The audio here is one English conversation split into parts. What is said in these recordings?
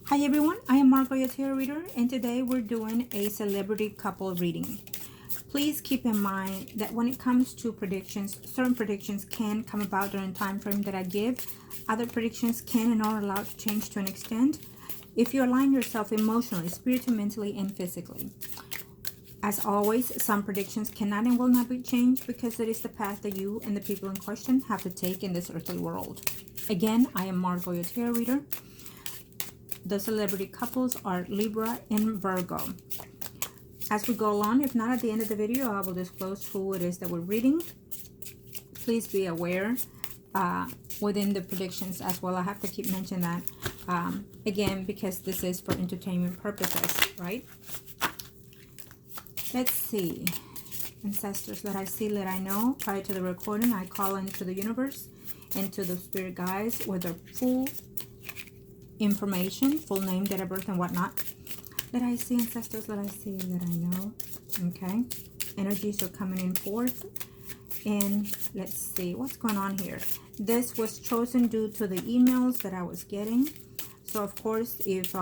Hi everyone, I am Margourtarotreader and today we're doing a celebrity couple reading. Please keep in mind that when it comes to predictions, certain predictions can come about during the time frame that I give. Other predictions can and are allowed to change to an extent if you align yourself emotionally, spiritually, mentally, and physically. As always, some predictions cannot and will not be changed because it is the path that you and the people in question have to take in this earthly world. Again, I am Margourtarotreader. The celebrity couples are Libra and Virgo. As we go along, if not at the end of the video, I will disclose who it is that we're reading. Please be aware within the predictions as well. I have to keep mentioning that again because this is for entertainment purposes, right? Let's see. Ancestors, let I see, let I know. Prior to the recording, I call into the universe and to the spirit guides with their full information, full name, date of birth, and whatnot. Let I see, ancestors, let I see, let I know. Okay, energies are coming in forth, and let's see what's going on here. This was chosen due to the emails that I was getting. So of course, if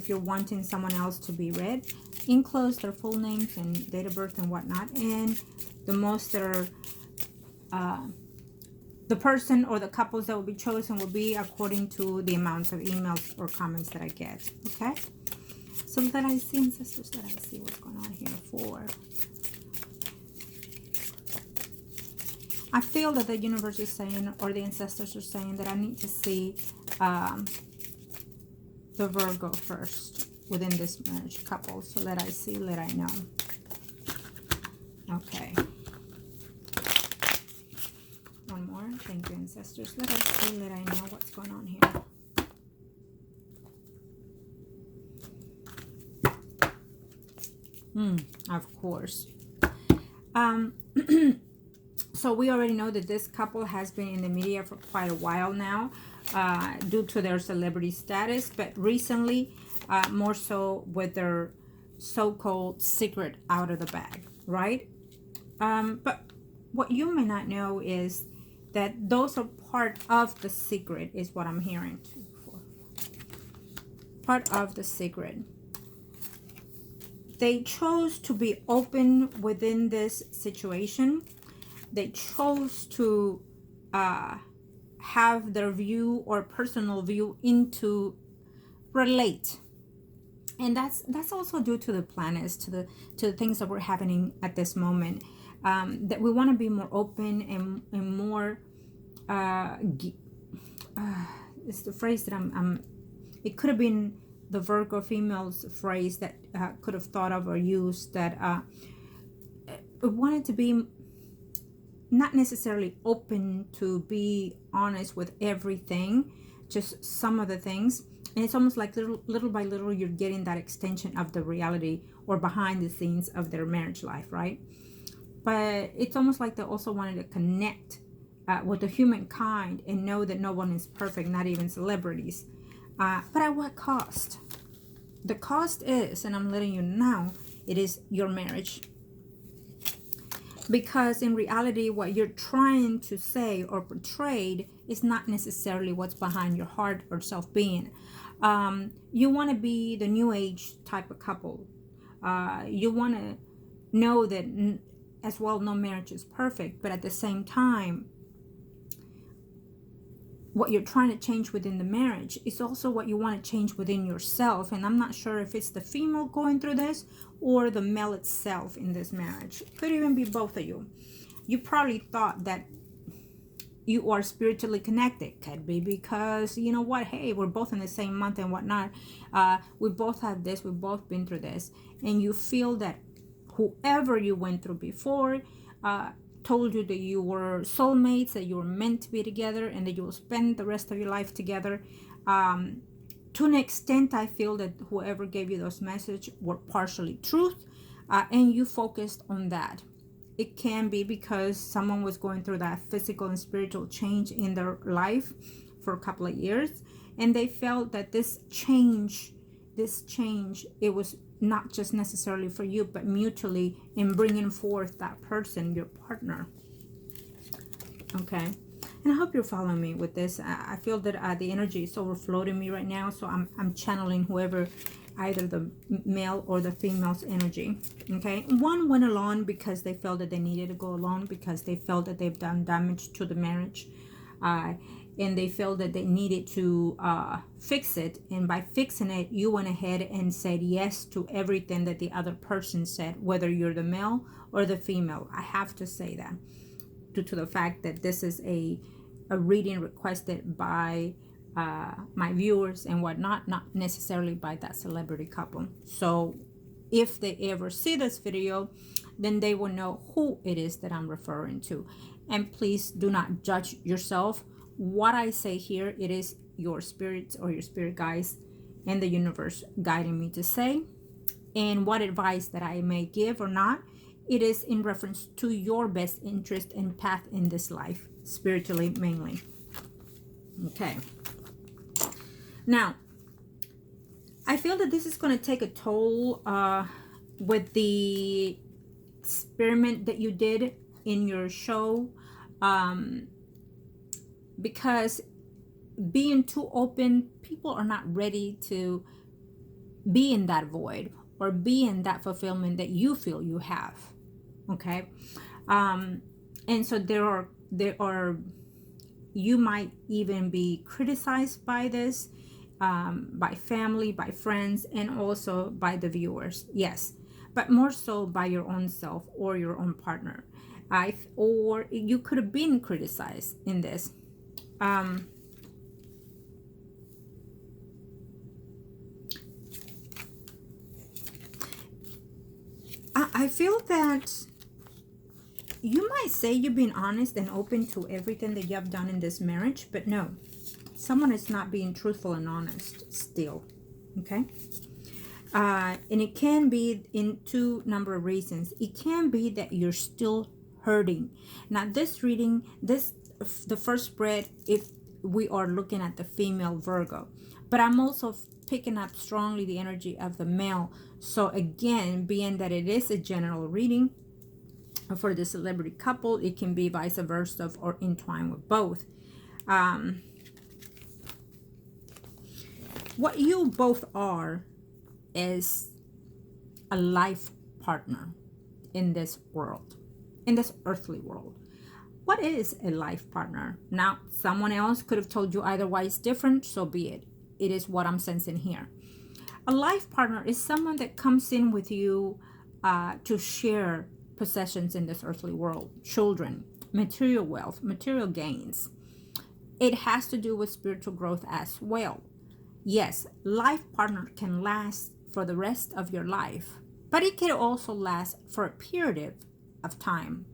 you're wanting someone else to be read, enclose their full names and date of birth and whatnot, and the most that are the person or the couples that will be chosen will be according to the amounts of emails or comments that I get. Okay, so let I see, ancestors, let I see what's going on here for. I feel that the universe is saying, or the ancestors are saying, that I need to see the Virgo first within this marriage couple. So let I see, let I know. Okay. One more. Thank you, ancestors. Let us see, let I know what's going on here. Of course. So we already know that this couple has been in the media for quite a while now due to their celebrity status, but recently more so with their so-called secret out of the bag, right? But what you may not know is that those are part of the secret, is what I'm hearing. Part of the secret. They chose to be open within this situation. They chose to have their view or personal view into relate. And that's also due to the planets, to the things that were happening at this moment. That we want to be more open and more it's the phrase that I'm it could have been the Virgo female's phrase that could have thought of or used, that we wanted to be not necessarily open to be honest with everything, just some of the things. And it's almost like little by little you're getting that extension of the reality or behind the scenes of their marriage life, right? But it's almost like they also wanted to connect with the humankind and know that no one is perfect, not even celebrities. But at what cost? The cost is, and I'm letting you know, it is your marriage. Because in reality, what you're trying to say or portray is not necessarily what's behind your heart or self-being. You want to be the new age type of couple. You want to know that, as well, no marriage is perfect, but at the same time, what you're trying to change within the marriage is also what you want to change within yourself. And I'm not sure if it's the female going through this or the male itself in this marriage. Could even be both of you. You probably thought that you are spiritually connected. Could be because, you know what, hey, we're both in the same month and whatnot. We both have this, we've both been through this. And you feel that whoever you went through before told you that you were soulmates, that you were meant to be together, and that you will spend the rest of your life together. To an extent, I feel that whoever gave you those messages were partially truth, and you focused on that. It can be because someone was going through that physical and spiritual change in their life for a couple of years, and they felt that this change, it was not just necessarily for you, but mutually in bringing forth that person, your partner. Okay, And I hope you're following me with this. I feel that the energy is overflowing me right now, so I'm channeling whoever, either the male or the female's energy. Okay, one went alone because they felt that they needed to go alone, because they felt that they've done damage to the marriage, and they felt that they needed to fix it. And by fixing it, you went ahead and said yes to everything that the other person said, whether you're the male or the female. I have to say that, due to the fact that this is a reading requested by my viewers and whatnot, not necessarily by that celebrity couple. So if they ever see this video, then they will know who it is that I'm referring to. And please do not judge yourself. What I say here, it is your spirits or your spirit guides and the universe guiding me to say. And what advice that I may give or not, it is in reference to your best interest and path in this life, spiritually mainly. Okay. Now, I feel that this is going to take a toll with the experiment that you did in your show, because being too open, people are not ready to be in that void or be in that fulfillment that you feel you have. Okay. And so there are you might even be criticized by this, by family, by friends, and also by the viewers. Yes, but more so by your own self or your own partner. Or you could have been criticized in this. I feel that you might say you've been honest and open to everything that you have done in this marriage, but no, someone is not being truthful and honest still. Okay. And it can be in two number of reasons. It can be that you're still hurting. Now this reading, the first spread, if we are looking at the female Virgo, but I'm also picking up strongly the energy of the male. So again, being that it is a general reading for the celebrity couple, it can be vice versa or entwined with both. What you both are is a life partner in this world, in this earthly world. What is a life partner? Now, someone else could have told you otherwise different, so be it. It is what I'm sensing here. A life partner is someone that comes in with you to share possessions in this earthly world, children, material wealth, material gains. It has to do with spiritual growth as well. Yes, life partner can last for the rest of your life, but it can also last for a period of time.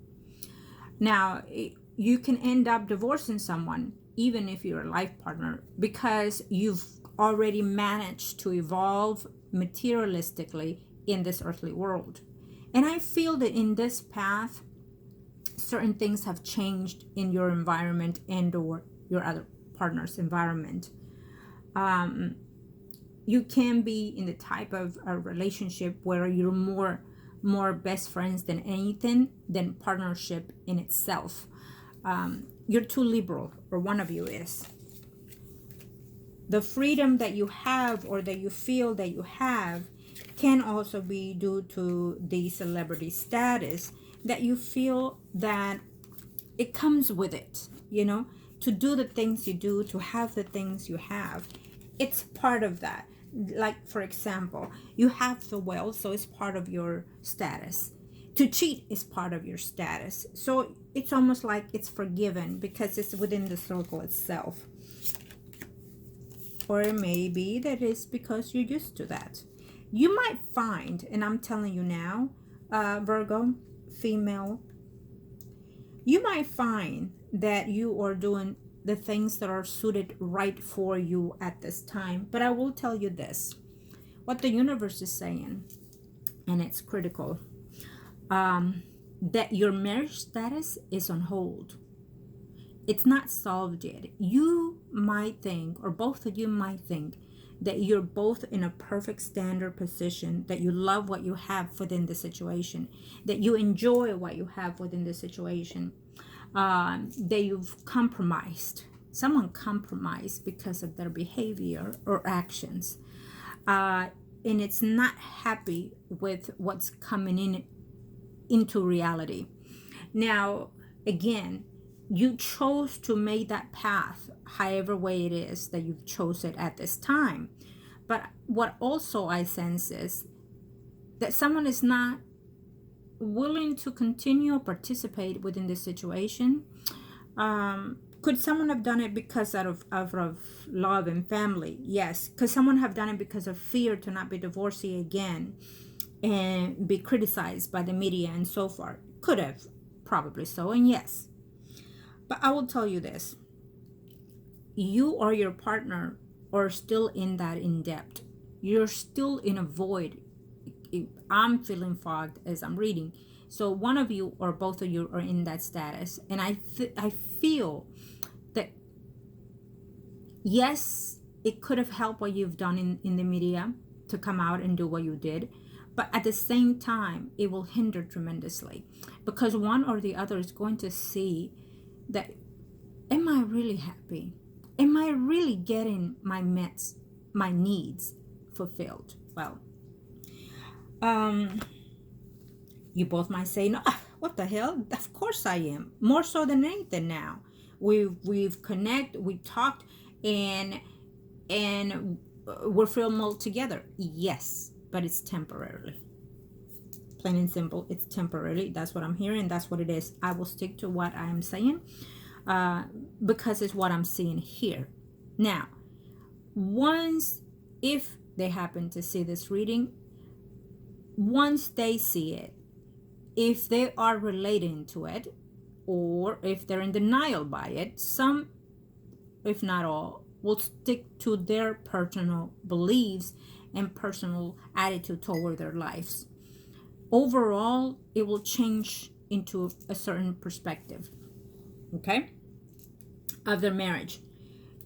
Now, you can end up divorcing someone, even if you're a life partner, because you've already managed to evolve materialistically in this earthly world. And I feel that in this path, certain things have changed in your environment and or your other partner's environment. You can be in the type of a relationship where you're more best friends than anything, than partnership in itself. You're too liberal, or one of you is. The freedom that you have or that you feel that you have can also be due to the celebrity status, that you feel that it comes with it, you know, to do the things you do, to have the things you have. It's part of that. Like, for example, you have the wealth, so it's part of your status. To cheat is part of your status. So it's almost like it's forgiven because it's within the circle itself. Or it may be that it's because you're used to that. You might find, and I'm telling you now, Virgo, female, you might find that you are doing the things that are suited right for you at this time. But I will tell you this, what the universe is saying, and it's critical, that your marriage status is on hold. It's not solved yet. You might think, or both of you might think, that you're both in a perfect standard position, that you love what you have within the situation, that you enjoy what you have within the situation. that you've compromised. Someone compromised because of their behavior or actions. And it's not happy with what's coming into reality. Now, again, you chose to make that path, however way it is that you've chosen at this time. But what also I sense is that someone is not willing to continue or participate within this situation. Could someone have done it because of love and family? Yes. Could someone have done it because of fear to not be divorcee again and be criticized by the media and so forth? Could have, probably so, and yes. But I will tell you this. You or your partner are still in that in depth. You're still in a void. I'm feeling fogged as I'm reading. So one of you or both of you are in that status. And I feel that, yes, it could have helped what you've done in the media to come out and do what you did. But at the same time, it will hinder tremendously. Because one or the other is going to see that, am I really happy? Am I really getting my needs fulfilled? Well, you both might say, no, what the hell? Of course I am. More so than anything now. We've connected, we talked, and we're feeling more together. Yes, but it's temporarily. Plain and simple, it's temporarily. That's what I'm hearing. That's what it is. I will stick to what I'm saying because it's what I'm seeing here. Now, if they happen to see this reading, once they see it, if they are relating to it, or if they're in denial by it, some, if not all, will stick to their personal beliefs and personal attitude toward their lives. Overall, it will change into a certain perspective, okay, of their marriage.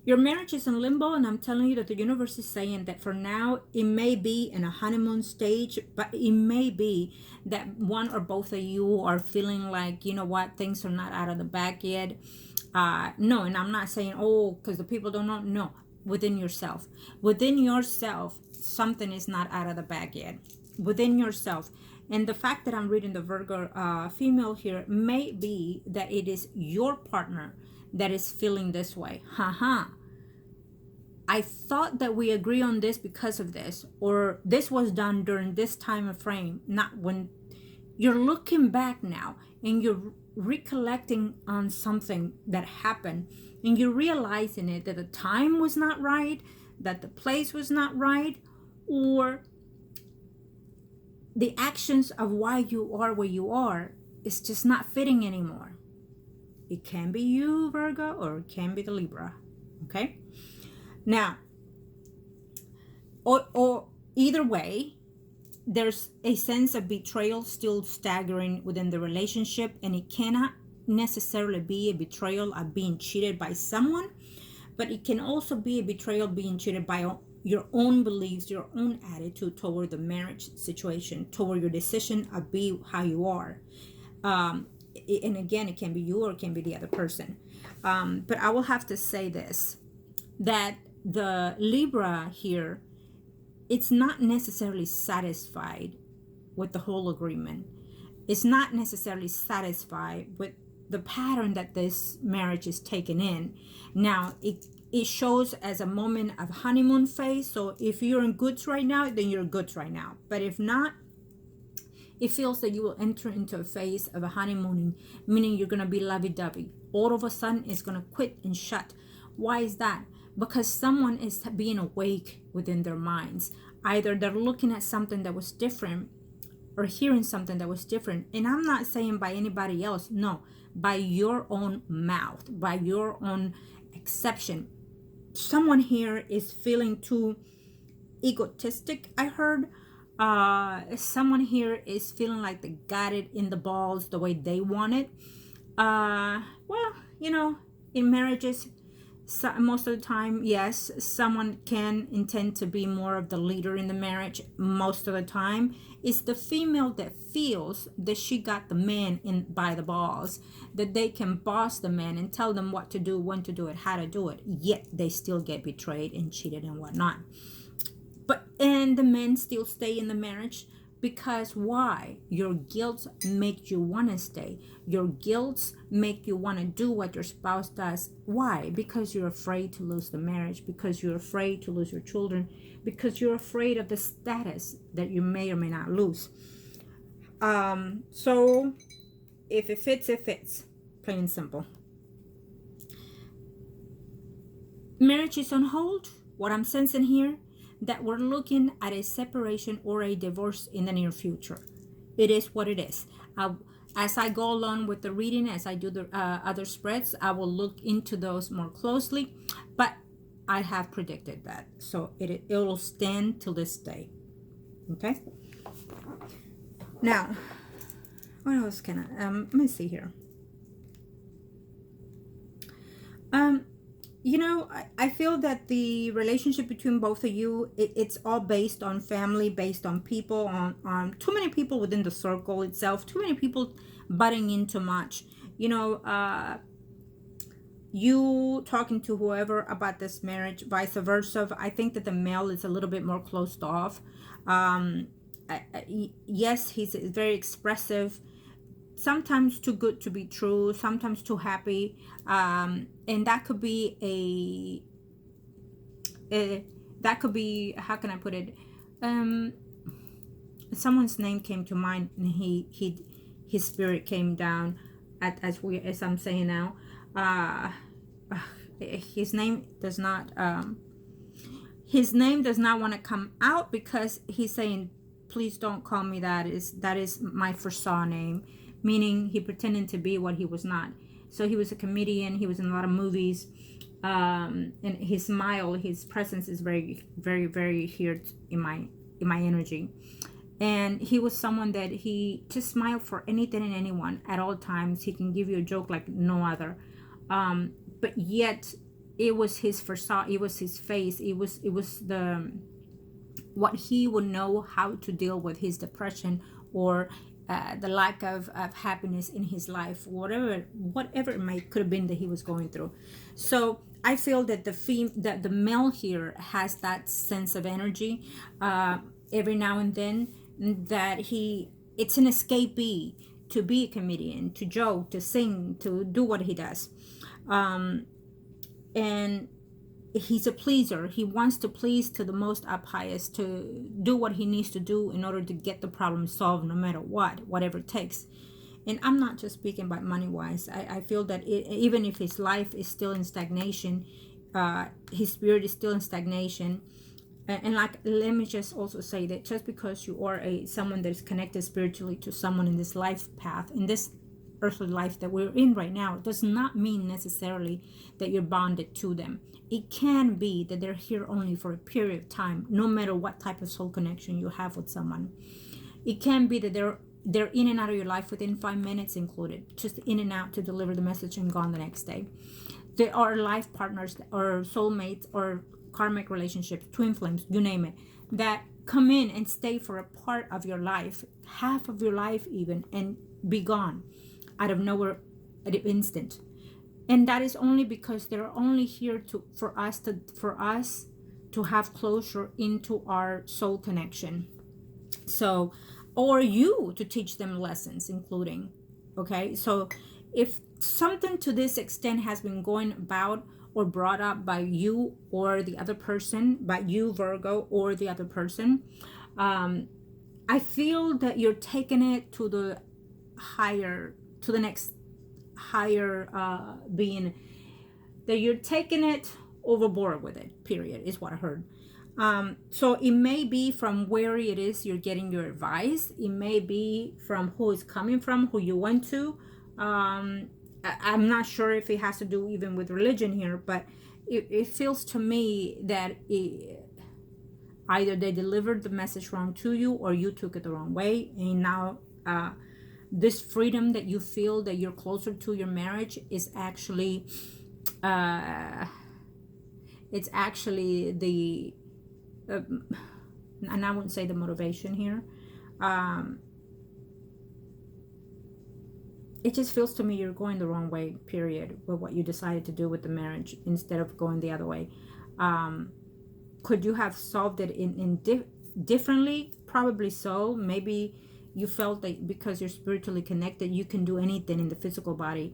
Your marriage is in limbo, and I'm telling you that the universe is saying that for now, it may be in a honeymoon stage, but it may be that one or both of you are feeling like, you know what, things are not out of the bag yet. No, and I'm not saying, because the people don't know. No, within yourself. Within yourself, something is not out of the bag yet. Within yourself. And the fact that I'm reading the Virgo female here may be that it is your partner that is feeling this way. I thought that we agree on this because of this, or this was done during this time of frame. Not when you're looking back now and you're recollecting on something that happened and you're realizing it, that the time was not right, that the place was not right, or the actions of why you are where you are is just not fitting anymore. It can be you, Virgo, or it can be the Libra, okay? Now, or either way, there's a sense of betrayal still staggering within the relationship, and it cannot necessarily be a betrayal of being cheated by someone, but it can also be a betrayal being cheated by your own beliefs, your own attitude toward the marriage situation, toward your decision of be how you are. And again, it can be you or it can be the other person. But I will have to say this, that the Libra here, it's not necessarily satisfied with the whole agreement. It's not necessarily satisfied with the pattern that this marriage is taken in. Now, it shows as a moment of honeymoon phase. So if you're in goods right now, then you're goods right now. But if not, it feels that you will enter into a phase of a honeymooning, meaning you're going to be lovey-dovey. All of a sudden, it's going to quit and shut. Why is that? Because someone is being awake within their minds. Either they're looking at something that was different or hearing something that was different. And I'm not saying by anybody else. No, by your own mouth, by your own exception. Someone here is feeling too egotistic, I heard. Someone here is feeling like they got it in the balls the way they want it. Well, in marriages, So most of the time, yes, someone can intend to be more of the leader in the marriage. Most of the time, it's the female that feels that she got the man in by the balls, that they can boss the man and tell them what to do, when to do it, how to do it. Yet they still get betrayed and cheated and whatnot. And the men still stay in the marriage because why? Your guilt make you want to stay. Your guilt make you want to do what your spouse does. Why? Because you're afraid to lose the marriage, because you're afraid to lose your children, because you're afraid of the status that you may or may not lose. So if it fits, it fits. Plain and simple. Marriage is on hold. What I'm sensing here, that we're looking at a separation or a divorce in the near future. It is what it is. As I go along with the reading, as I do the other spreads, I will look into those more closely, but I have predicted that, so it will stand till this day. Okay, now what else can I let me see here. You know, I feel that the relationship between both of you, it's all based on family, based on people, on too many people within the circle itself, too many people butting in too much. You know, you talking to whoever about this marriage, vice versa. I think that the male is a little bit more closed off. Yes, he's very expressive. Sometimes too good to be true, sometimes too happy, and that could be that could be, how can I put it, someone's name came to mind, and his spirit came down as I'm saying now. His name does not want to come out, because he's saying, please don't call me that is my foresaw name, meaning he pretended to be what he was not. So he was a comedian, he was in a lot of movies, and his smile, his presence is very, very, very here in my energy. And he was someone that he just smiled for anything and anyone at all times. He can give you a joke like no other, but yet it was his foresaw, it was his face, it was the what he would know how to deal with his depression, or the lack of happiness in his life, whatever it could have been that he was going through. So I feel that the male here has that sense of energy every now and then, that it's an escapee to be a comedian, to joke, to sing, to do what he does, and he's a pleaser. He wants to please to the most up highest, to do what he needs to do in order to get the problem solved, no matter whatever it takes. And I'm not just speaking about money wise. I feel that even if his life is still in stagnation, his spirit is still in stagnation. And like, let me just also say that just because you are someone that is connected spiritually to someone in this life path, in this earthly life that we're in right now, does not mean necessarily that you're bonded to them. It can be that they're here only for a period of time, no matter what type of soul connection you have with someone. It can be that they're in and out of your life within 5 minutes included, just in and out to deliver the message and gone the next day. There are life partners or soulmates or karmic relationships, twin flames, you name it, that come in and stay for a part of your life, half of your life even, and be gone out of nowhere at an instant. And that is only because they're only here for us to have closure into our soul connection. So, or you to teach them lessons, including, okay? So if something to this extent has been going about or brought up by you or the other person, by you, Virgo, or the other person, I feel that you're taking it to the next higher being, that you're taking it overboard with it, period, is what I heard. So it may be from where it is you're getting your advice. It may be from who it's coming from, who you went to. I'm not sure if it has to do even with religion here, but it feels to me that either they delivered the message wrong to you, or you took it the wrong way, and now this freedom that you feel that you're closer to your marriage is actually It's actually the and I wouldn't say the motivation here. It just feels to me you're going the wrong way, period, with what you decided to do with the marriage instead of going the other way. Could you have solved it differently? Probably so. Maybe you felt that because you're spiritually connected, you can do anything in the physical body.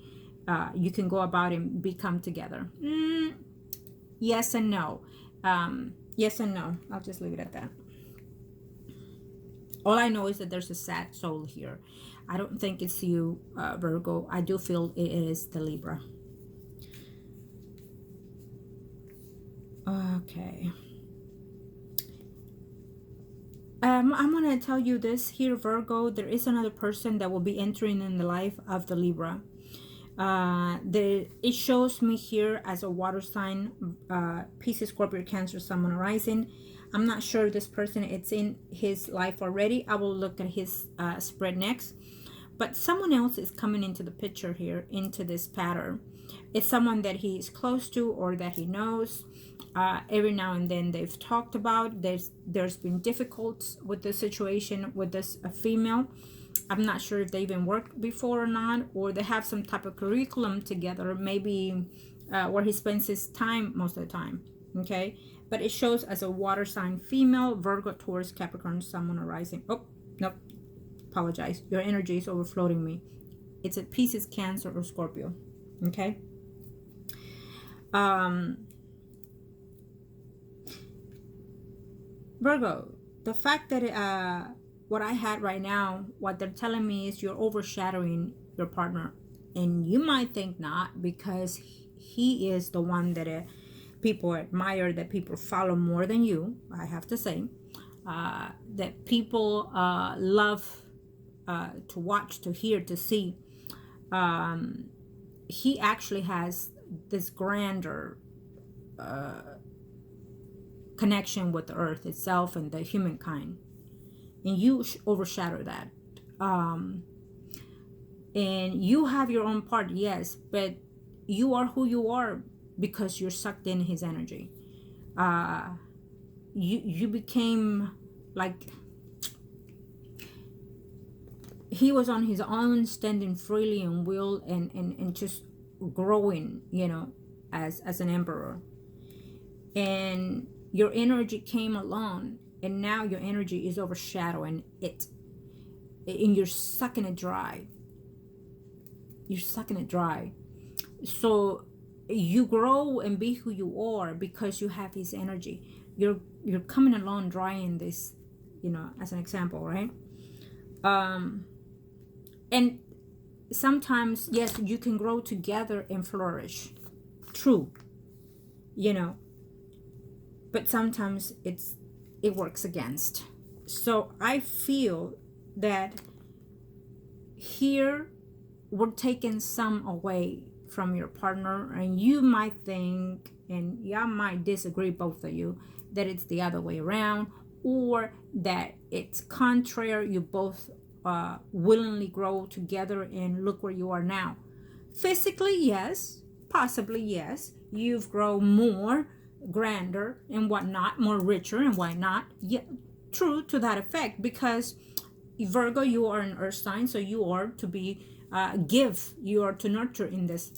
You can go about and become together. Yes and no. Yes and no. I'll just leave it at that. All I know is that there's a sad soul here. I don't think it's you, Virgo. I do feel it is the Libra. Okay. I'm going to tell you this here, Virgo. There is another person that will be entering in the life of the Libra. It shows me here as a water sign, Pisces, Scorpio, Cancer, Sun, Moon, Rising. I'm not sure this person, it's in his life already. I will look at his spread next. But someone else is coming into the picture here, into this pattern. It's someone that he is close to or that he knows. Every now and then they've talked about. There's been difficulties with the situation with this female. I'm not sure if they even worked before or not, or they have some type of curriculum together, maybe where he spends his time most of the time. Okay, but it shows as a water sign female, Virgo, Taurus, Capricorn, Sun, Moon, Rising. Oh, nope. Apologize. Your energy is overfloating me. It's a Pisces, Cancer, or Scorpio. Okay. Virgo, the fact that what I had right now, what they're telling me is you're overshadowing your partner, and you might think not, because he is the one that people admire, that people follow more than you. I have to say that people love to watch, to hear, to see. He actually has this grander connection with the earth itself and the humankind, and you overshadow that. And you have your own part, yes, but you are who you are because you're sucked in his energy. You became like he was on his own, standing freely and will and just growing, you know, as an emperor. And your energy came along, and now your energy is overshadowing it, and you're sucking it dry. You're sucking it dry. So you grow and be who you are because you have his energy. You're coming along dry in this, you know, as an example, right? And sometimes, yes, you can grow together and flourish. True. You know, but sometimes it works against. So I feel that here we're taking some away from your partner, and you might think, and y'all might disagree, both of you, that it's the other way around, or that it's contrary. You both willingly grow together, and look where you are now. Physically, yes, possibly, yes, you've grown more grander and whatnot, more richer and why not. Yeah, true to that effect, because Virgo, you are an earth sign, so you are to be you are to nurture in this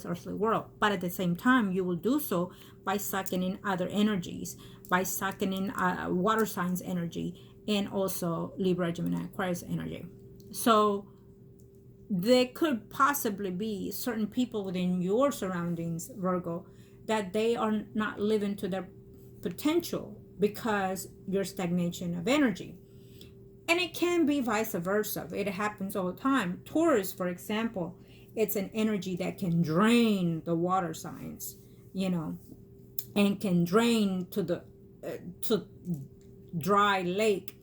earthly world, but at the same time you will do so by sucking in other energies, by sucking in water signs energy, and also Libra, Gemini, Aquarius energy. So there could possibly be certain people within your surroundings, Virgo, that they are not living to their potential because your stagnation of energy. And it can be vice versa. It happens all the time. Taurus, for example, it's an energy that can drain the water signs, you know, and can drain to dry lake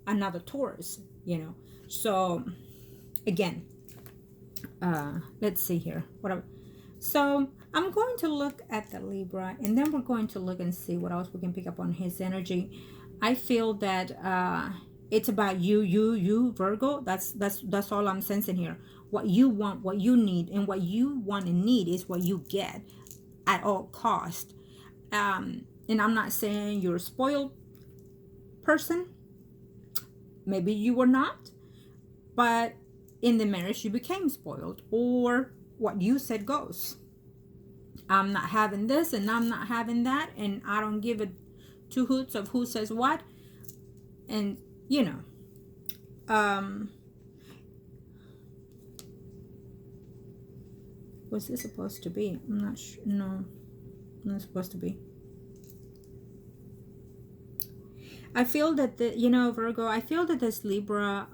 another Taurus, you know. So again, let's see here. So I'm going to look at the Libra, and then we're going to look and see what else we can pick up on his energy. I feel that it's about you, Virgo. That's all I'm sensing here. What you want, what you need, and what you want and need is what you get at all cost. And I'm not saying you're a spoiled person. Maybe you were not, but in the marriage you became spoiled, or what you said goes. I'm not having this and I'm not having that, and I don't give a two hoots of who says what. And you know, was this supposed to be? I'm not sure. No, not supposed to be. I feel that Virgo, I feel that this Libra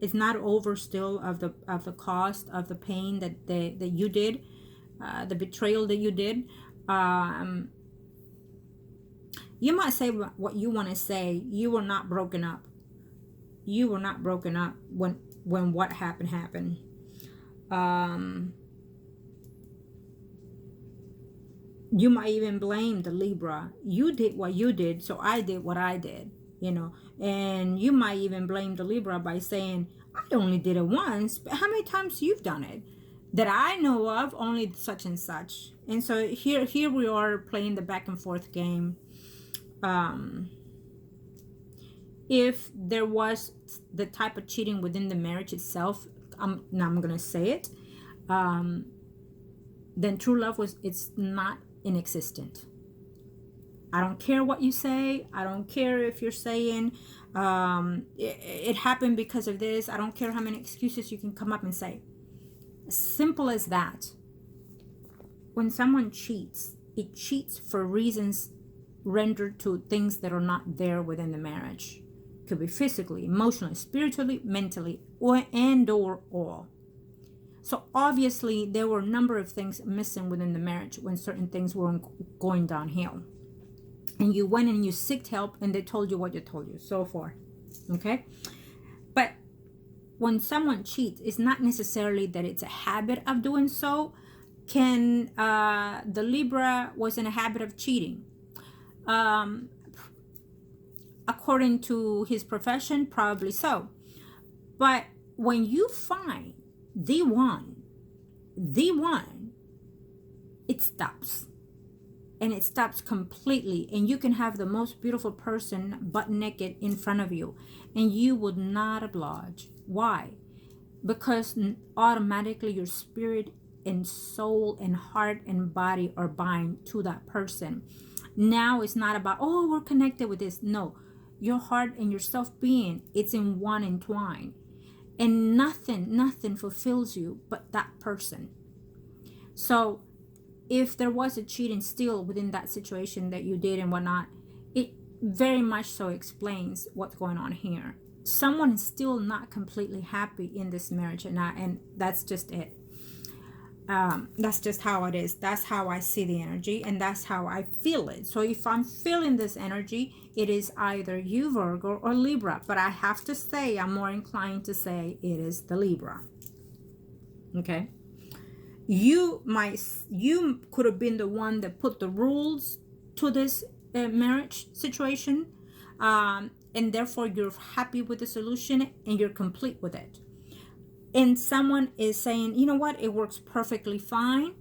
is not over still of the cost of the pain that you did, the betrayal that you did. You might say what you want to say. You were not broken up. You were not broken up when what happened. You might even blame the Libra. You did what you did, so I did what I did, and you might even blame the Libra by saying, I only did it once, but how many times you've done it? That I know of, only such and such. And so here we are playing the back and forth game. If there was the type of cheating within the marriage itself, now I'm gonna say it, then true love it's not inexistent. I don't care what you say. I don't care if you're saying it happened because of this. I don't care how many excuses you can come up and say. Simple as that. When someone cheats, it cheats for reasons rendered to things that are not there within the marriage. It could be physically, emotionally, spiritually, mentally, or all. So obviously there were a number of things missing within the marriage when certain things were going downhill. And you went and you sought help and they told you what they told you, so forth. Okay? But when someone cheats, it's not necessarily that it's a habit of doing so. The Libra was in a habit of cheating? According to his profession, probably so. But when you find the one, it stops. And it stops completely. And you can have the most beautiful person butt naked in front of you, and you would not oblige. Why? Because automatically your spirit and soul and heart and body are bind to that person. Now it's not about, oh, we're connected with this. No, your heart and your self-being, it's in one entwined. And nothing fulfills you but that person. So if there was a cheating still within that situation that you did and whatnot, it very much so explains what's going on here. Someone is still not completely happy in this marriage, and that's just it. That's just how it is. That's how I see the energy, and that's how I feel it. So if I'm feeling this energy, it is either you, Virgo, or Libra. But I have to say, I'm more inclined to say it is the Libra. Okay? You could have been the one that put the rules to this marriage situation, and therefore you're happy with the solution and you're complete with it. And someone is saying, you know what, it works perfectly fine.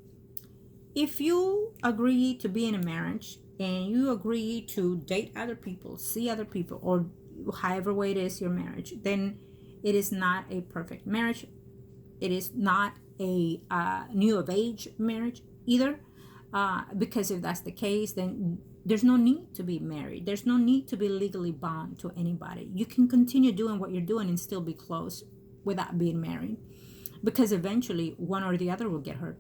If you agree to be in a marriage and you agree to date other people, see other people, or however way it is your marriage, then it is not a perfect marriage. It is not a new of age marriage either, because if that's the case, then there's no need to be married. There's no need to be legally bound to anybody. You can continue doing what you're doing and still be close without being married, because eventually one or the other will get hurt.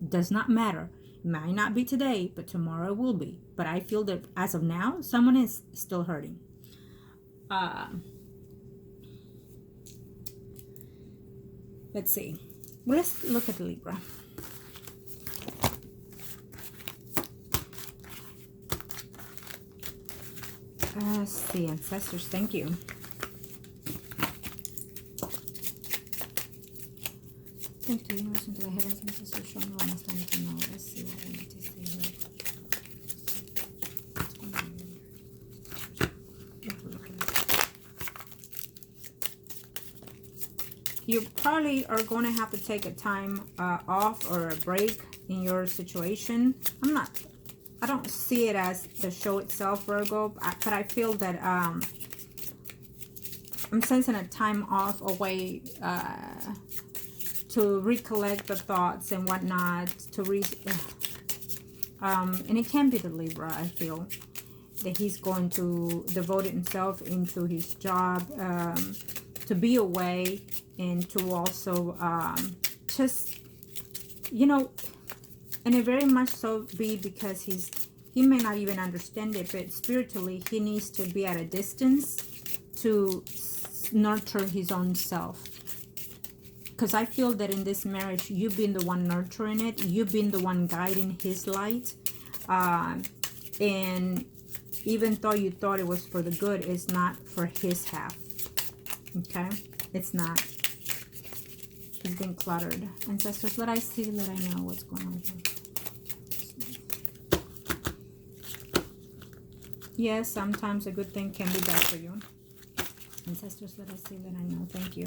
Does not matter. It might not be today, but tomorrow will be. But I feel that as of now, someone is still hurting. Let's see. Let's look at Libra. Let's see, ancestors, thank you. Thank the universe and to the heavens, ancestors, show me what I must need to know. Let's see what we need to see here. You probably are going to have to take a time off or a break in your situation. I don't see it as the show itself, Virgo, but I feel that I'm sensing a time off, away to recollect the thoughts and whatnot, and it can be the Libra. I feel that he's going to devote himself into his job, to be away, and to also just, you know, and it very much so be because he may not even understand it, but spiritually he needs to be at a distance to nurture his own self. Because I feel that in this marriage, you've been the one nurturing it. You've been the one guiding his light. And even though you thought it was for the good, it's not for his half. Okay? It's not. It's been cluttered. Ancestors, let I see, let I know what's going on here. Yes, sometimes a good thing can be bad for you. Ancestors, let us see, let I know. Thank you.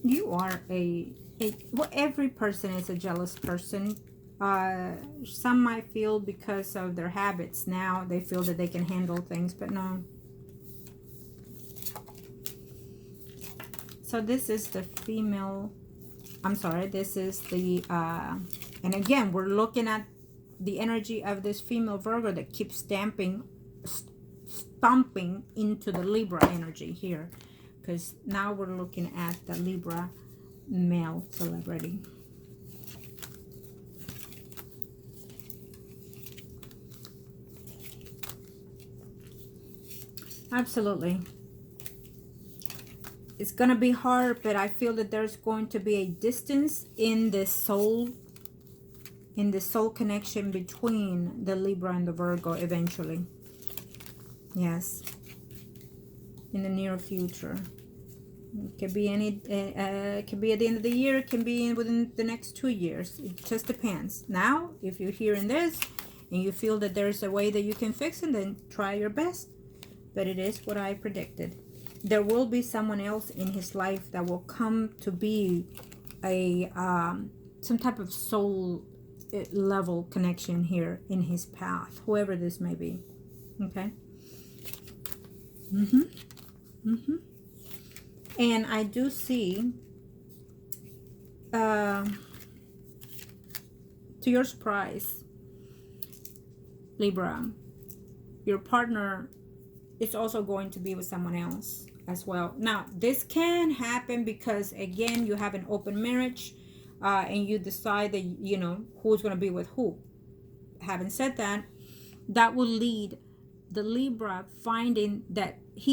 You are well, every person is a jealous person. Some might feel because of their habits now, they feel that they can handle things, but no. So this is the female, I'm sorry, this is the, and again, we're looking at the energy of this female Virgo that keeps stomping into the Libra energy here. Because now we're looking at the Libra male celebrity. Absolutely. It's going to be hard, but I feel that there's going to be a distance in the soul connection between the Libra and the Virgo eventually. Yes. In the near future. It could be it could be at the end of the year, it can be within the next 2 years. It just depends. Now, if you're hearing this and you feel that there's a way that you can fix it, then try your best. But it is what I predicted. There will be someone else in his life that will come to be a some type of soul level connection here in his path, whoever this may be. Okay. And I do see, to your surprise, Libra, your partner is also going to be with someone else as well. Now, this can happen because, again, you have an open marriage, and you decide that, you know, who's going to be with who. Having said that, that will lead the Libra finding that he